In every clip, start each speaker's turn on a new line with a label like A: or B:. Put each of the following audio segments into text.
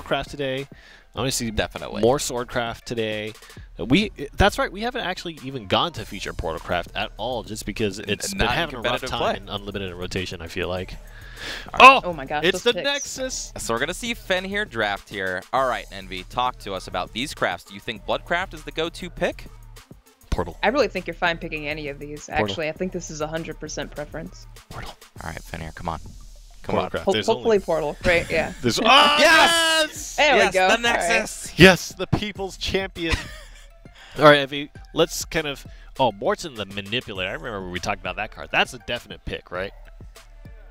A: Portalcraft today. I want to see
B: Definitely
A: more Swordcraft today. That's right. We haven't actually even gone to feature Portalcraft at all, just because it's been having a rough time in Unlimited rotation, I feel like.
C: Right. Oh my gosh,
A: it's the
C: picks.
A: Nexus.
B: So we're gonna see FENHYR draft here. All right, Envy, talk to us about these crafts. Do you think Bloodcraft is the go-to pick?
A: Portal.
C: I really think you're fine picking any of these.
A: Portal.
C: Actually, I think this is 100% preference.
A: Portal.
B: All right, FENHYR, come on.
C: Hopefully Portal, right? Yeah.
A: There's
B: yes!
C: There we go.
B: The Nexus.
A: Right. Yes, the people's champion. All right, Evie, let's kind of... Oh, Morton the Manipulator. I remember we talked about that card. That's a definite pick, right?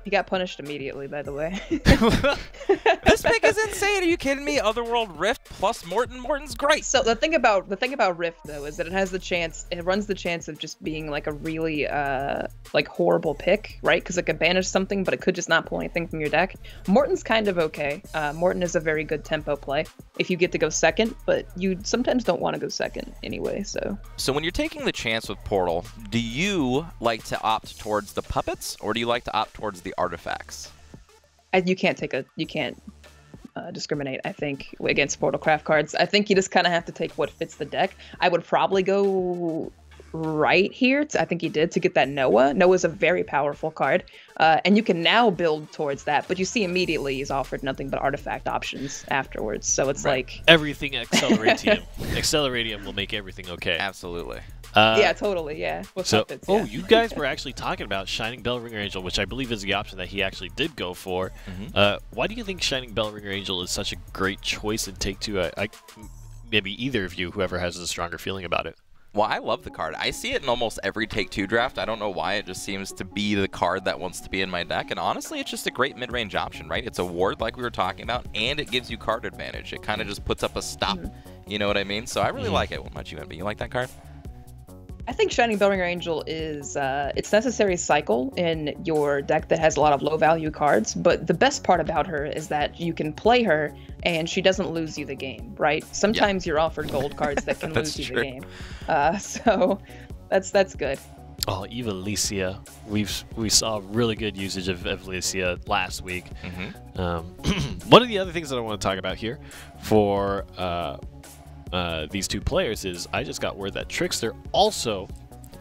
C: He got punished immediately, by the way.
B: This pick is insane. Are you kidding me? Otherworld Rift plus Morton. Morton's great.
C: So the thing about Rift though is that it runs the chance of just being like a really like horrible pick, right? Because it could banish something, but it could just not pull anything from your deck. Morton's kind of okay. Morton is a very good tempo play if you get to go second, but you sometimes don't want to go second anyway. So
B: when you're taking the chance with Portal, do you like to opt towards the puppets or do you like to opt towards the artifacts?
C: You can't discriminate, I think, against Portalcraft cards. I think you just kind of have to take what fits the deck. I would probably go right here. I think he did to get that Noah. Noah's a very powerful card, and you can now build towards that. But you see immediately he's offered nothing but artifact options afterwards. So it's like
A: everything Acceleratium. Acceleratium will make everything okay.
B: Absolutely.
C: Yeah, totally. Yeah. Puppets, yeah.
A: Oh, you guys were actually talking about Shining Bellringer Angel, which I believe is the option that he actually did go for. Why do you think Shining Bellringer Angel is such a great choice in Take Two? Maybe either of you, whoever has a stronger feeling about it.
B: Well, I love the card. I see it in almost every Take-Two draft. I don't know why. It just seems to be the card that wants to be in my deck. And honestly, it's just a great mid-range option, right? It's a ward like we were talking about, and it gives you card advantage. It kind of just puts up a stop. You know what I mean? So I really like it. What about you, Envy? You like that card?
C: I think Shining Bellringer Angel is its necessary cycle in your deck that has a lot of low-value cards, but the best part about her is that you can play her and she doesn't lose you the game, right? Sometimes you're offered gold cards that can lose you the game. So that's good.
A: Oh, Eva Alicia. We saw really good usage of Alicia last week. One of the other things that I want to talk about here for these two players is I just got word that TRICKSTER also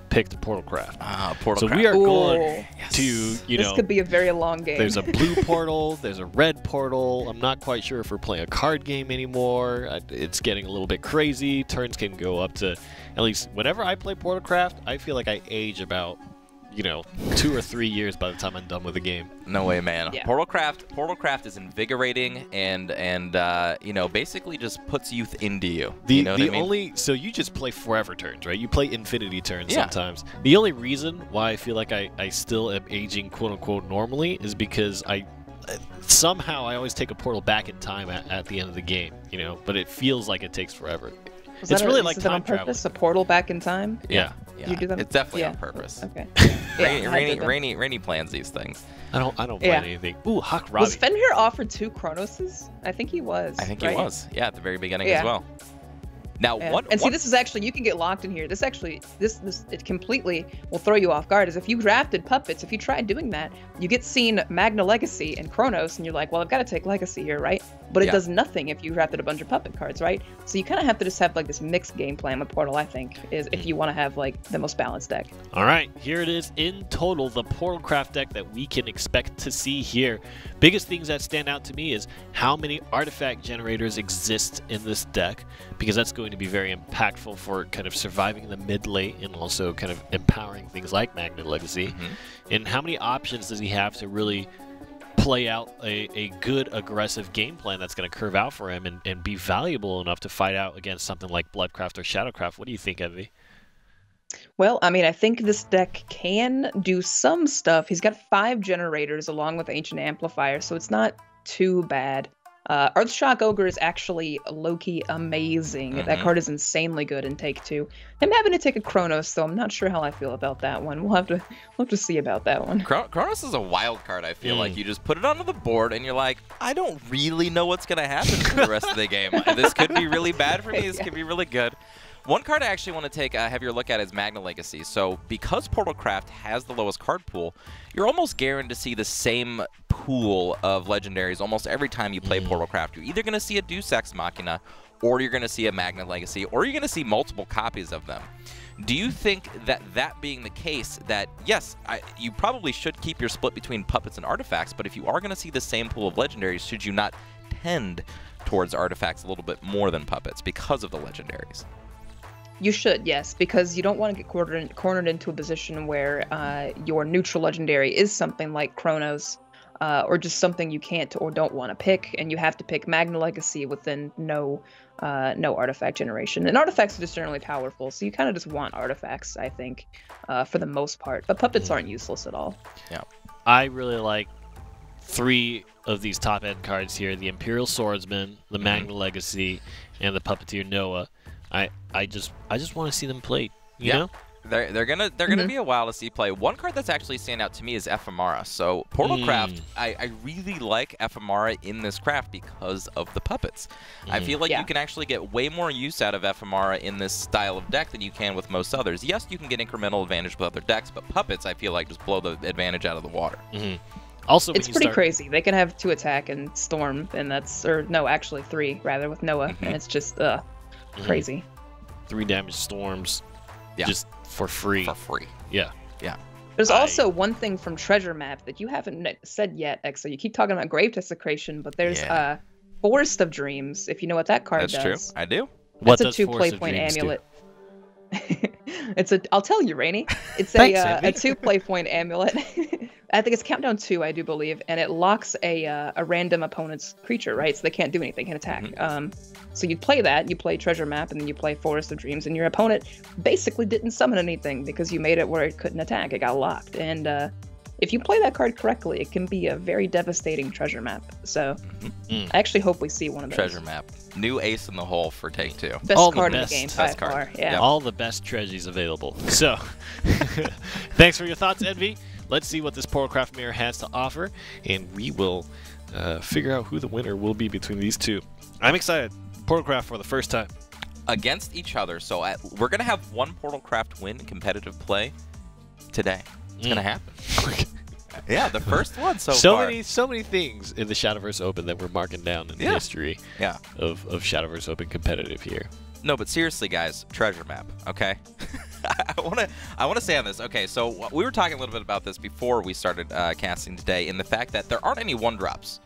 A: picked Portalcraft.
B: Portalcraft.
A: So we are going to, you know...
C: This could be a very long game.
A: There's a blue portal, there's a red portal. I'm not quite sure if we're playing a card game anymore. It's getting a little bit crazy. Turns can go up to... At least whenever I play Portalcraft, I feel like I age about... 2 or 3 years by the time I'm done with the game.
B: No way, man.
C: Yeah.
B: Portalcraft is invigorating and basically just puts youth into you.
A: So you just play forever turns, right? You play infinity turns sometimes. The only reason why I feel like I still am aging quote unquote normally is because somehow I always take a portal back in time at the end of the game, but it feels like it takes forever. It's really like time travel.
C: A portal back in time?
A: Yeah.
C: You do that?
B: It's definitely on purpose.
C: Okay.
B: Rainy plans these things.
A: I don't plan anything. Ooh, Hawk Robbie.
C: Was FENHYR offered 2 Chronoses? I think he was.
B: I think he was. Yeah, at the very beginning as well. Now,
C: see, this is actually, you can get locked in here. This it completely will throw you off guard. Is if you drafted puppets, if you tried doing that, you get seen Magna Legacy and Chronos, and you're like, well, I've got to take Legacy here, right? But it does nothing if you drafted a bunch of puppet cards, right? So you kind of have to just have like this mixed game plan with Portal, I think, is if you want to have like the most balanced deck.
A: All right, here it is in total, the Portalcraft deck that we can expect to see here. Biggest things that stand out to me is how many artifact generators exist in this deck, because that's going to be very impactful for kind of surviving the mid-late and also kind of empowering things like Magna Legacy. And how many options does he have to really play out a good aggressive game plan that's going to curve out for him and be valuable enough to fight out against something like Bloodcraft or Shadowcraft? What do you think, Evie?
C: Well, I mean, I think this deck can do some stuff. He's got 5 generators along with Ancient Amplifier, so it's not too bad. Earthshock Ogre is actually low-key amazing. That card is insanely good in Take Two. I'm having to take a Chronos, though. I'm not sure how I feel about that one. We'll have to see about that one.
B: Chronos is a wild card, I feel like. You just put it onto the board, and you're like, I don't really know what's going to happen for the rest of the game. This could be really bad for me. This could be really good. One card I actually want to take a heavier look at is Magna Legacy. So because Portalcraft has the lowest card pool, you're almost guaranteed to see the same pool of legendaries almost every time you play Portalcraft. You're either going to see a Deus Ex Machina, or you're going to see a Magna Legacy, or you're going to see multiple copies of them. Do you think that that being the case, that yes, you probably should keep your split between puppets and artifacts, but if you are going to see the same pool of legendaries, should you not tend towards artifacts a little bit more than puppets because of the legendaries?
C: You should, yes, because you don't want to get cornered into a position where your neutral legendary is something like Chronos, or just something you can't or don't want to pick, and you have to pick Magna Legacy within no artifact generation. And artifacts are just generally powerful, so you kind of just want artifacts, I think, for the most part. But puppets aren't useless at all.
B: Yeah,
A: I really like 3 of these top-end cards here: the Imperial Swordsman, the Magna Legacy, and the Puppeteer Noah. I just want to see them played. You know?
B: They're gonna be a while to see play. One card that's actually standing out to me is FENHYR. So Portalcraft, I really like FENHYR in this craft because of the puppets. I feel like you can actually get way more use out of FENHYR in this style of deck than you can with most others. Yes, you can get incremental advantage with other decks, but puppets, I feel like, just blow the advantage out of the water.
A: Also,
C: it's pretty crazy. They can have 2 attack and Storm, and that's, or no, actually 3 rather with Noah, and it's just crazy.
A: 3 damage storms, just for free.
B: For free.
A: Yeah.
B: Yeah.
C: There's also one thing from Treasure Map that you haven't said yet, Exo. You keep talking about Grave Desecration, but there's Forest of Dreams, if you know what that card does.
B: That's true. I do.
C: That's a 2 play point amulet. I'll tell you, Rainy. It's a 2 play point amulet. I think it's countdown 2, I do believe, and it locks a random opponent's creature, right? So they can't do anything, can attack. So you play that, you play Treasure Map, and then you play Forest of Dreams, and your opponent basically didn't summon anything because you made it where it couldn't attack. It got locked. And if you play that card correctly, it can be a very devastating Treasure Map. So I actually hope we see one of those.
B: Treasure Map. New ace in the hole for take 2.
C: Best card in the game by far. Yeah.
A: All the best treasures available. So, thanks for your thoughts, Envy. Let's see what this Portalcraft mirror has to offer, and we will figure out who the winner will be between these 2. I'm excited. Portalcraft for the first time.
B: Against each other. So we're going to have one Portalcraft win competitive play today. It's going to happen. Yeah, the first one so far.
A: So many things in the Shadowverse Open that we're marking down in the history of Shadowverse Open competitive here.
B: No, but seriously, guys, Treasure Map, okay? I want to say on this. Okay, so we were talking a little bit about this before we started casting today, in the fact that there aren't any 1-drops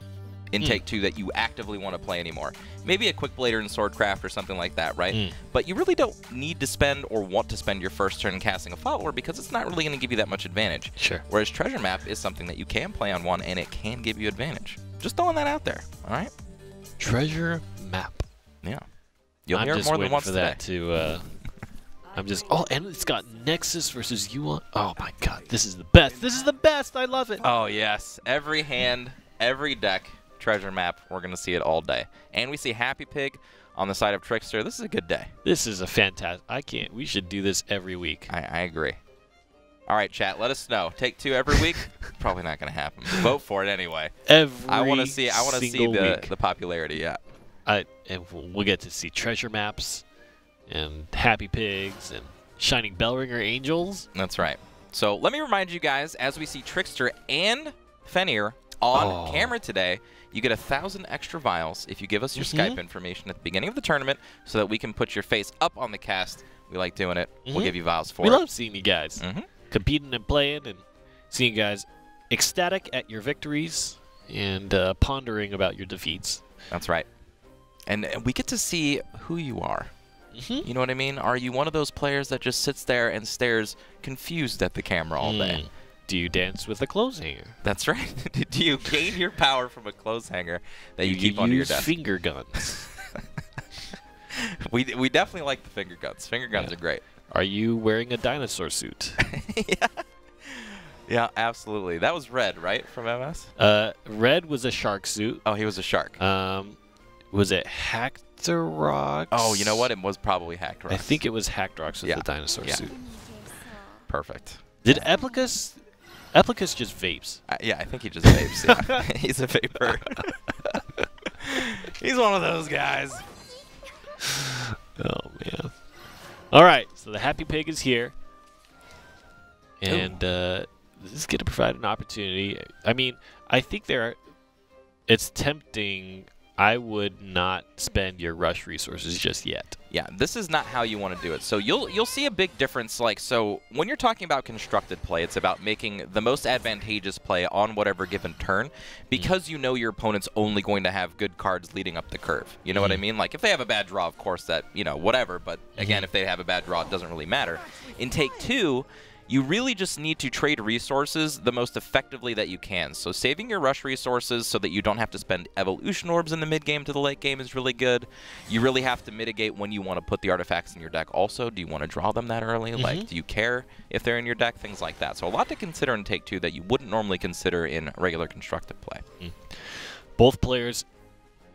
B: in Take 2 that you actively want to play anymore. Maybe a Quick Blader in Swordcraft or something like that, right? But you really don't need to spend or want to spend your first turn casting a follower because it's not really going to give you that much advantage.
A: Sure.
B: Whereas Treasure Map is something that you can play on 1 and it can give you advantage. Just throwing that out there, all right?
A: Treasure Map.
B: Yeah. You'll hear it more than once today.
A: That to, I'm just, and it's got Nexus versus Yuan. Oh my god, this is the best. This is the best. I love it.
B: Oh, yes. Every hand, every deck, Treasure Map, we're going to see it all day. And we see Happy Pig on the side of Trickster. This is a good day.
A: This is a fantastic. We should do this every week.
B: I agree. All right, chat, let us know. Take 2 every week? Probably not going to happen. Vote for it anyway.
A: I want to see
B: the popularity, yeah.
A: And we'll get to see Treasure Maps and Happy Pigs and Shining Bellringer Angels.
B: That's right. So let me remind you guys, as we see Trickster and FENHYR on camera today, you get 1,000 extra vials if you give us your Skype information at the beginning of the tournament so that we can put your face up on the cast. We like doing it. We'll give you vials for it.
A: We love seeing you guys competing and playing and seeing you guys ecstatic at your victories and pondering about your defeats.
B: That's right. And we get to see who you are. You know what I mean? Are you one of those players that just sits there and stares confused at the camera all day?
A: Do you dance with a clothes hanger?
B: That's right. Do you gain your power from a clothes hanger that you keep under your desk?
A: Finger guns.
B: we definitely like the finger guns. Finger guns are great.
A: Are you wearing a dinosaur suit?
B: Yeah, absolutely. That was Red, right, from MS?
A: Red was a shark suit.
B: Oh, he was a shark.
A: Was it Hackterox?
B: Oh, you know what? It was probably Hackterox.
A: I think it was Hackterox with the dinosaur suit.
B: Perfect.
A: Did Eplicus? Eplicus just vapes.
B: Yeah, I think he just vapes. Yeah. He's a vapor. He's one of those guys.
A: Oh, man. All right, so the Happy Pig is here. And this is going to provide an opportunity. I mean, I think it's tempting. I would not spend your rush resources just yet.
B: Yeah, this is not how you want to do it. So you'll see a big difference. Like, so when you're talking about constructed play, it's about making the most advantageous play on whatever given turn, because you know your opponent's only going to have good cards leading up the curve. You know what I mean? Like, if they have a bad draw, of course, that, you know, whatever. But again, if they have a bad draw, it doesn't really matter. In Take 2, you really just need to trade resources the most effectively that you can. So saving your rush resources so that you don't have to spend evolution orbs in the mid game to the late game is really good. You really have to mitigate when you want to put the artifacts in your deck also. Do you want to draw them that early? Like, do you care if they're in your deck? Things like that. So a lot to consider in Take 2 that you wouldn't normally consider in regular constructed play.
A: Both players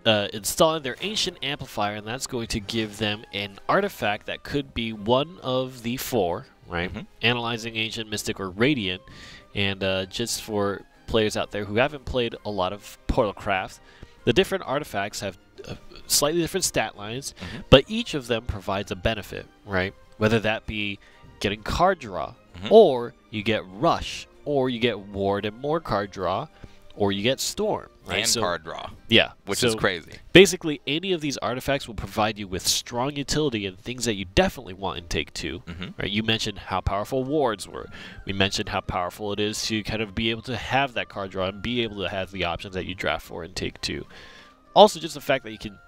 A: installing their Ancient Amplifier, and that's going to give them an artifact that could be one of the 4, right? Analyzing, Ancient, Mystic, or Radiant. And just for players out there who haven't played a lot of Portalcraft, the different artifacts have slightly different stat lines, but each of them provides a benefit, right? Whether that be getting card draw, or you get Rush, or you get Ward and more card draw, or you get Storm. Right?
B: And card draw.
A: Yeah.
B: Which is crazy.
A: Basically, any of these artifacts will provide you with strong utility and things that you definitely want in Take 2. Right? You mentioned how powerful wards were. We mentioned how powerful it is to kind of be able to have that card draw and be able to have the options that you draft for in Take 2. Also, just the fact that you can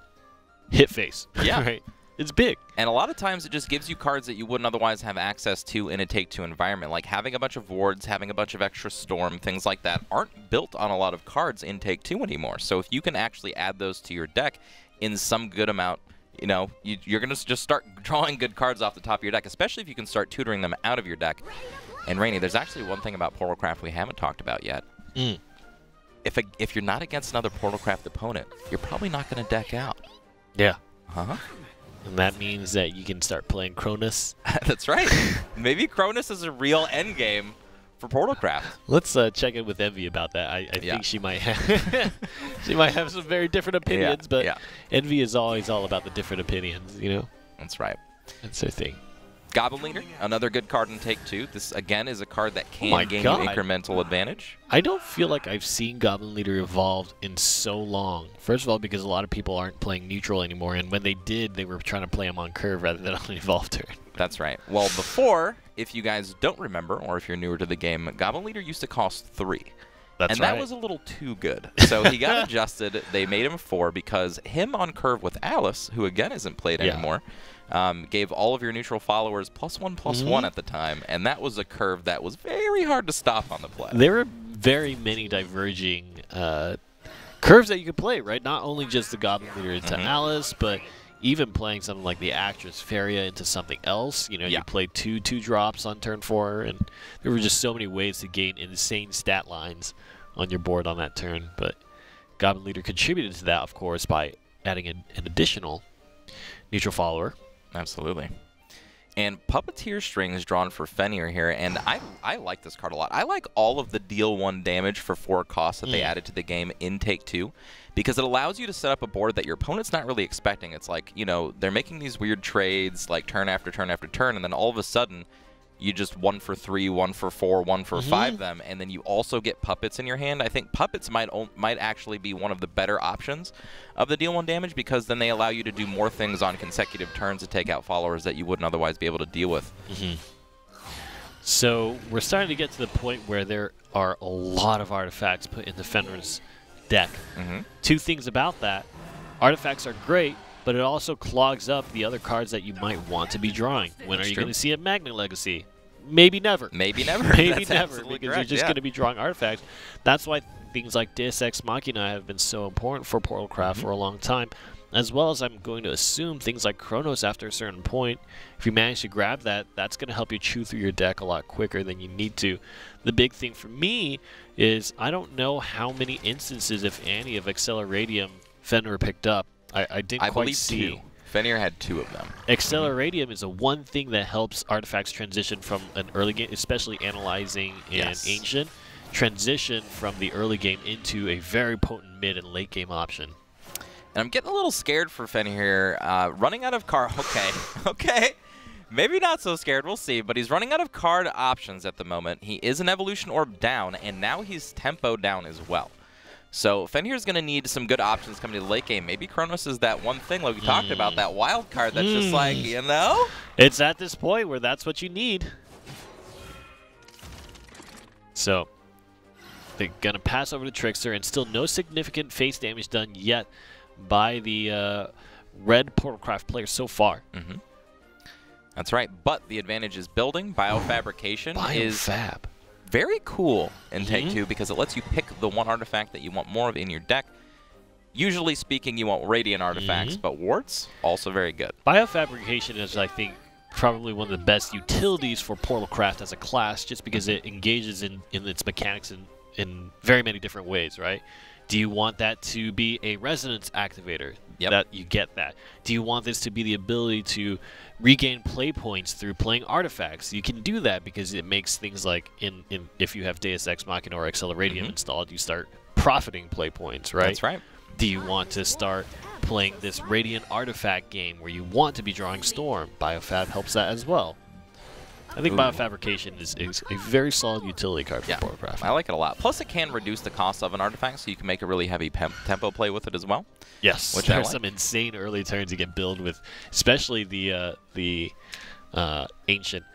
A: hit face.
B: Yeah.
A: Right? It's big.
B: And a lot of times it just gives you cards that you wouldn't otherwise have access to in a Take 2 environment. Like having a bunch of wards, having a bunch of extra storm, things like that aren't built on a lot of cards in Take 2 anymore. So if you can actually add those to your deck in some good amount, you know, you're going to just start drawing good cards off the top of your deck, especially if you can start tutoring them out of your deck. And Rainey, there's actually one thing about Portalcraft we haven't talked about yet. If you're not against another Portalcraft opponent, you're probably not going to deck out.
A: Yeah. And that means that you can start playing Cronus.
B: That's right. Maybe Cronus is a real endgame for Portalcraft.
A: Let's check in with Envy about that. I think she might have some very different opinions, but Envy is always all about the different opinions, you know?
B: That's right.
A: That's her thing.
B: Goblin Leader, another good card in Take 2. This, again, is a card that can gain you incremental advantage.
A: I don't feel like I've seen Goblin Leader evolved in so long. First of all, because a lot of people aren't playing neutral anymore, and when they did, they were trying to play him on curve rather than on evolve turn.
B: That's right. Well, before, if you guys don't remember, or if you're newer to the game, Goblin Leader used to cost 3.
A: And
B: that was a little too good. So he got adjusted. They made him 4 because him on curve with Alice, who again isn't played anymore, gave all of your neutral followers +1/+1 at the time, and that was a curve that was very hard to stop on the play.
A: There were very many diverging curves that you could play, right? Not only just the Goblin Leader into Alice, but even playing something like the Actress Feria into something else. You know, you played two drops on turn 4, and there were just so many ways to gain insane stat lines on your board on that turn. But Goblin Leader contributed to that, of course, by adding an additional neutral follower.
B: Absolutely. And Puppeteer String is drawn for FENHYR here, and I like this card a lot. I like all of the deal 1 damage for 4 costs that they added to the game in Take 2, because it allows you to set up a board that your opponent's not really expecting. It's like, you know, they're making these weird trades, like turn after turn after turn, and then all of a sudden, you just 1 for 3, 1 for 4, 1 for 5 them, and then you also get puppets in your hand. I think puppets might actually be one of the better options of the deal 1 damage, because then they allow you to do more things on consecutive turns to take out followers that you wouldn't otherwise be able to deal with.
A: So we're starting to get to the point where there are a lot of artifacts put into FENHYR's deck. 2 things about that. Artifacts are great, but it also clogs up the other cards that you might want to be drawing. When are you going to see a Magna Legacy? Maybe never.
B: Maybe never.
A: Maybe never, because you're just going to be drawing artifacts. That's why things like Deus Ex Machina have been so important for Portalcraft for a long time, as well as I'm going to assume things like Chronos after a certain point. If you manage to grab that, that's going to help you chew through your deck a lot quicker than you need to. The big thing for me is I don't know how many instances, if any, of Acceleradium FENHYR picked up. I didn't quite see.
B: I believe 2. FENHYR had 2 of them.
A: Acceleradium is a one thing that helps artifacts transition from an early game, especially analyzing and ancient, transition from the early game into a very potent mid and late game option.
B: And I'm getting a little scared for FENHYR running out of car. Okay. Maybe not so scared. We'll see. But he's running out of card options at the moment. He is an Evolution Orb down, and now he's Tempo down as well. So FENHYR's going to need some good options coming to the late game. Maybe Chronos is that one thing like we talked about, that wild card that's just like, you know?
A: It's at this point where that's what you need. So they're going to pass over to TRICKSTER, and still no significant face damage done yet by the red Portalcraft player so far.
B: That's right, but the advantage is building. Biofabrication is very cool in Take 2 because it lets you pick the one artifact that you want more of in your deck. Usually speaking, you want Radiant artifacts, but wards, also very good.
A: Biofabrication is, I think, probably one of the best utilities for Portalcraft as a class, just because it engages in its mechanics in very many different ways, right? Do you want that to be a resonance activator? That you get that. Do you want this to be the ability to regain play points through playing artifacts? You can do that because it makes things like if you have Deus Ex Machina or Acceleratium installed, you start profiting play points, right?
B: That's right.
A: Do you want to start playing this Radiant artifact game where you want to be drawing Storm? Biofab helps that as well. I think Biofabrication is a very solid utility card for Portalcraft.
B: I like it a lot. Plus, it can reduce the cost of an artifact, so you can make a really heavy tempo play with it as well.
A: Yes,
B: which
A: there's some insane early turns you can build with, especially the Ancient.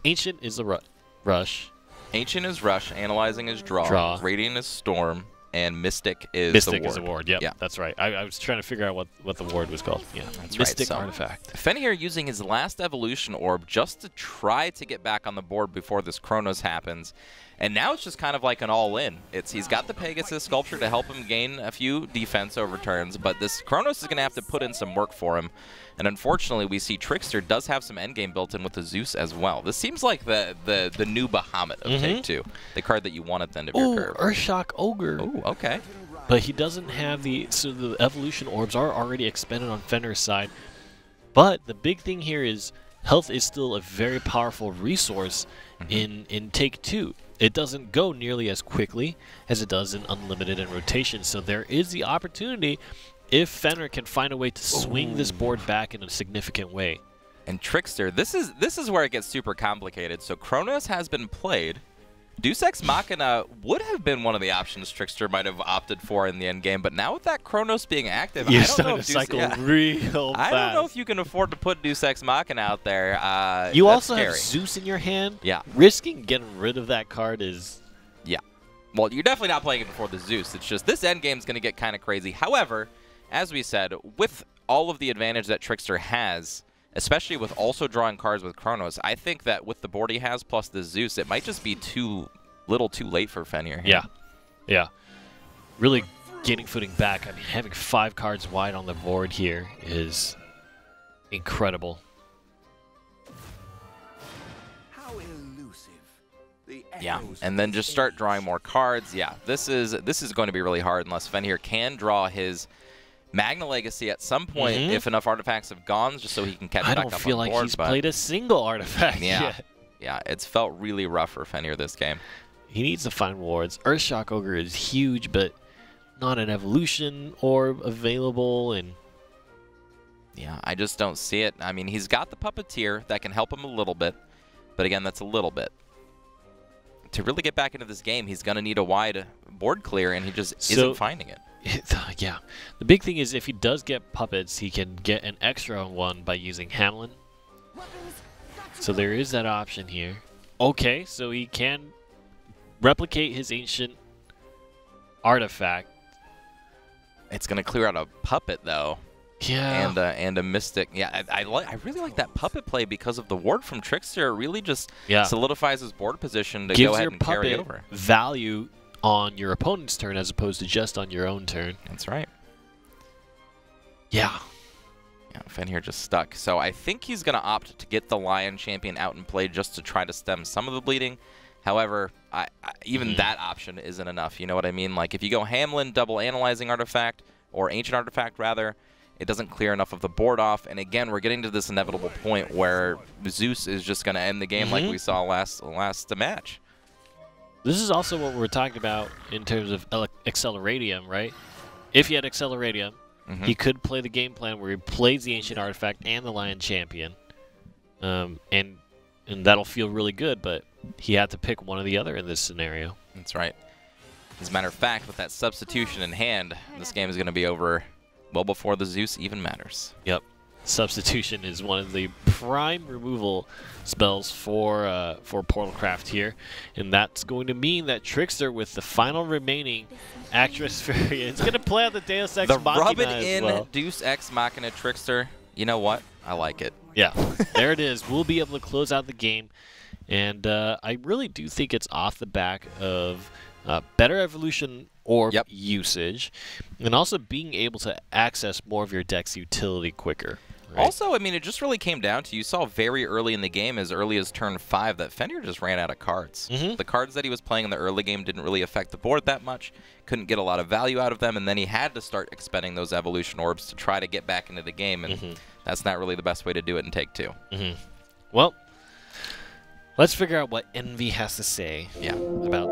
A: Ancient is a rush.
B: Ancient is rush. Analyzing is draw. Radiant is storm. And Mystic is the ward.
A: Mystic is a ward, yep, that's right. I was trying to figure out what the ward was called. Yeah,
B: that's
A: Mystic
B: right.
A: artifact.
B: FENHYR using his last Evolution Orb just to try to get back on the board before this Chronos happens. And now it's just kind of like an all-in. He's got the Pegasus Sculpture to help him gain a few defense over turns, but this Chronos is going to have to put in some work for him. And unfortunately, we see TRICKSTER does have some endgame built in with the Zeus as well. This seems like the new Bahamut of Take 2, the card that you want at the end of your curve.
A: Earthshock Ogre.
B: Ooh, okay.
A: But he doesn't have so the Evolution Orbs are already expended on FENHYR's side. But the big thing here is health is still a very powerful resource in Take 2. It doesn't go nearly as quickly as it does in Unlimited and Rotation, so there is the opportunity if FENHYR can find a way to swing this board back in a significant way.
B: And TRICKSTER, this is where it gets super complicated. So Chronos has been played. Deus Ex Machina would have been one of the options TRICKSTER might have opted for in the end game, but now with that Chronos being active,
A: You're
B: I don't know if
A: cycle real fast.
B: I don't know if you can afford to put Deus Ex Machina out there.
A: You also
B: scary.
A: have Zeus in your hand.
B: Yeah.
A: Risking getting rid of that card is...
B: Yeah. Well, you're definitely not playing it before the Zeus. It's just this end game is going to get kind of crazy. However, as we said, with all of the advantage that TRICKSTER has, especially with also drawing cards with Chronos, I think that with the board he has plus the Zeus, it might just be too late for FENHYR.
A: Yeah. Really gaining footing back. I mean, having 5 cards wide on the board here is incredible.
D: How elusive.
B: Yeah, and then just start drawing more cards. Yeah, this is going to be really hard unless FENHYR can draw his Magna Legacy at some point if enough artifacts have gone, just so he can catch back up on the board.
A: I don't feel like he's played a single artifact yet.
B: Yeah, it's felt really rough for FENHYR this game.
A: He needs to find wards. Earthshock Ogre is huge, but not an evolution orb available, and
B: yeah, I just don't see it. I mean, he's got the Puppeteer that can help him a little bit, but again, that's a little bit. To really get back into this game, he's going to need a wide board clear, and he just isn't finding it.
A: Yeah. The big thing is if he does get puppets, he can get an extra one by using Hamlin. So there is that option here. Okay, so he can replicate his ancient artifact.
B: It's going to clear out a puppet, though.
A: Yeah.
B: And a mystic. Yeah, I really like that puppet play because of the ward from TRICKSTER. It really just solidifies his board position to go ahead and carry over.
A: Value on your opponent's turn as opposed to just on your own turn.
B: That's right.
A: Yeah.
B: Yeah, FENHYR just stuck. So I think he's going to opt to get the Lion Champion out and play just to try to stem some of the bleeding. However, even that option isn't enough. You know what I mean? Like if you go Hamlin, double Analyzing Artifact, or Ancient Artifact rather, it doesn't clear enough of the board off. And again, we're getting to this inevitable point where Zeus is just going to end the game like we saw last match.
A: This is also what we're talking about in terms of Acceleratium, right? If he had Acceleratium, he could play the game plan where he plays the Ancient Artifact and the Lion Champion. and that'll feel really good, but he had to pick one or the other in this scenario.
B: That's right. As a matter of fact, with that substitution in hand, this game is going to be over well before the Zeus even matters.
A: Yep. Substitution is one of the prime removal spells for Portalcraft here, and that's going to mean that Trickster, with the final remaining Actress variant, is going to play out the Deus Ex
B: The
A: Machina
B: rub it
A: as
B: in
A: well.
B: Deus Ex Machina Trickster. You know what? I like it.
A: Yeah, there it is. We'll be able to close out the game, and I really do think it's off the back of better evolution orb usage, and also being able to access more of your deck's utility quicker. Right?
B: Also, I mean, it just really came down to, you saw very early in the game, as early as turn 5, that FENHYR just ran out of cards. The cards that he was playing in the early game didn't really affect the board that much, couldn't get a lot of value out of them, and then he had to start expending those evolution orbs to try to get back into the game, and that's not really the best way to do it in Take 2.
A: Well, let's figure out what Envy has to say about